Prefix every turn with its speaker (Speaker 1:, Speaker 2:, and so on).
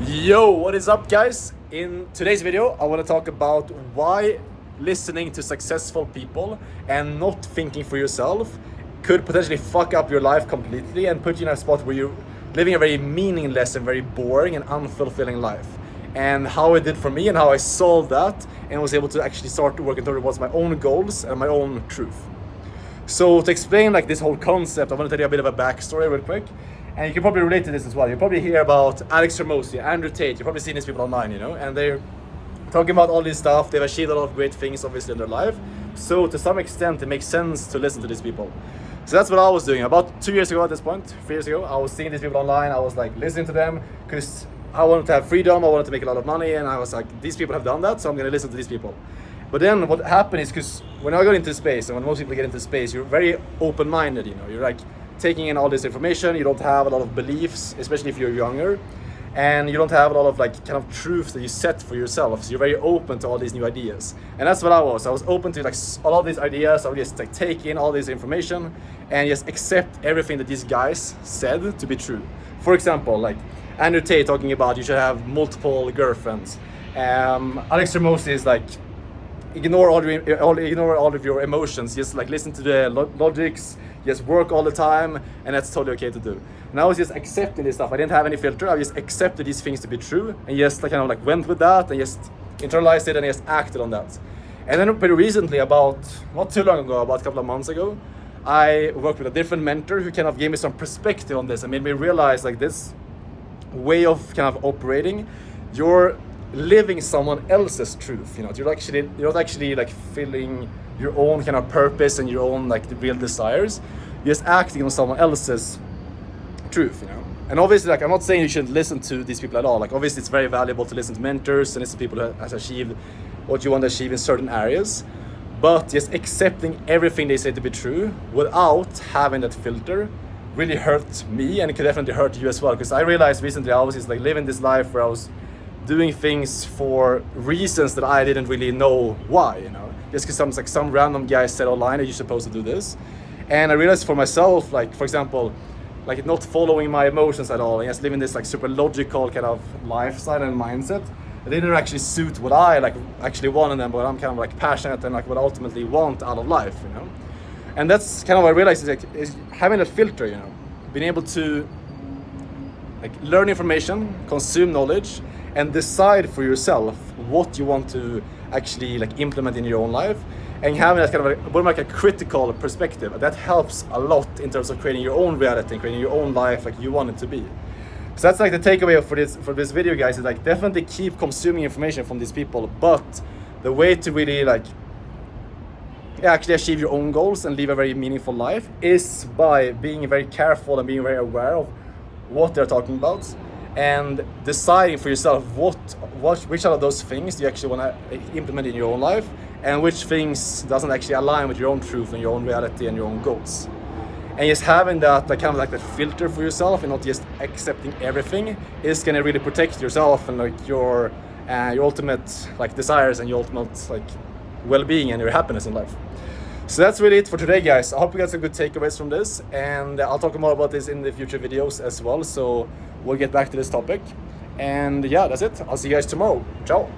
Speaker 1: Yo, what is up, guys? In today's video, I want to talk about why listening to successful people and not thinking for yourself could potentially fuck up your life completely and put you in a spot where you're living a very meaningless and very boring and unfulfilling life. And how it did for me and how I solved that and was able to actually start working towards my own goals and my own truth. So to explain like this whole concept, I want to tell you a bit of a backstory real quick. And you can probably relate to this as well. You probably hear about Alex Hormozi, Andrew Tate. You've probably seen these people online, and they're talking about all this stuff. They've achieved a lot of great things, obviously, in their life. So to some extent, it makes sense to listen to these people. So that's what I was doing. About 2 years ago at this point, 3 years ago, I was seeing these people online. I was like listening to them because I wanted to have freedom. I wanted to make a lot of money. And I was like, these people have done that, so I'm going to listen to these people. But then what happened is, because when I got into space, and when most people get into space, you're very open-minded, You're like taking in all this information. You don't have a lot of beliefs, especially if you're younger, and you don't have a lot of like kind of truths that you set for yourself. So you're very open to all these new ideas, and that's what I was. I was open to like all of these ideas. I would just like take in all this information and just accept everything that these guys said to be true. For example, like Andrew Tate talking about you should have multiple girlfriends. Alex Hormozi is like ignore all of your emotions. Just like listen to the logics. Just work all the time, and that's totally okay to do. And I was just accepting this stuff. I didn't have any filter. I just accepted these things to be true, and just like kind of like went with that, and just internalized it, and just acted on that. And then pretty recently, about not too long ago, about a couple of months ago, I worked with a different mentor who kind of gave me some perspective on this and made me realize like this way of kind of operating, you're living someone else's truth. You're not actually like feeling your own kind of purpose and your own like the real desires. You're just acting on someone else's truth. And obviously, like, I'm not saying you shouldn't listen to these people at all. Like, obviously it's very valuable to listen to mentors and listen to people who have achieved what you want to achieve in certain areas, but just accepting everything they say to be true without having that filter really hurt me, and it could definitely hurt you as well. Because I realized recently I was just like living this life where I was doing things for reasons that I didn't really know why, just because some random guy said online that you're supposed to do this. And I realized for myself, like for example, like not following my emotions at all and just living this like super logical kind of lifestyle and mindset, it didn't actually suit what I like actually want in them, but I'm kind of like passionate and like what I ultimately want out of life, And that's kind of what I realized is having that filter, being able to like learn information, consume knowledge, and decide for yourself what you want to actually like implement in your own life, and having that kind of like a critical perspective that helps a lot in terms of creating your own reality and creating your own life like you want it to be. So that's like the takeaway for this video, guys, is like definitely keep consuming information from these people, but the way to really like actually achieve your own goals and live a very meaningful life is by being very careful and being very aware of what they're talking about, and deciding for yourself which out of those things you actually want to implement in your own life, and which things doesn't actually align with your own truth and your own reality and your own goals. And just having that like kind of like that filter for yourself and not just accepting everything is going to really protect yourself and like your ultimate like desires and your ultimate like well-being and your happiness in life. So that's really it for today, guys. I hope you got some good takeaways from this, and I'll talk more about this in the future videos as well, so we'll get back to this topic. And yeah, that's it. I'll see you guys tomorrow. Ciao.